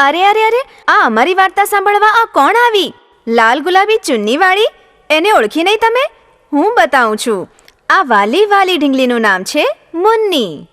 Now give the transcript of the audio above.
અરે અરે અરે, આ અમારી વાર્તા સાંભળવા આ કોણ આવી? લાલ ગુલાબી ચુન્નીવાળી? એને ઓળખી નહીં તમે? હું બતાવું છું. આ વાલી વાલી ઢીંગલીનું નામ છે મુન્ની.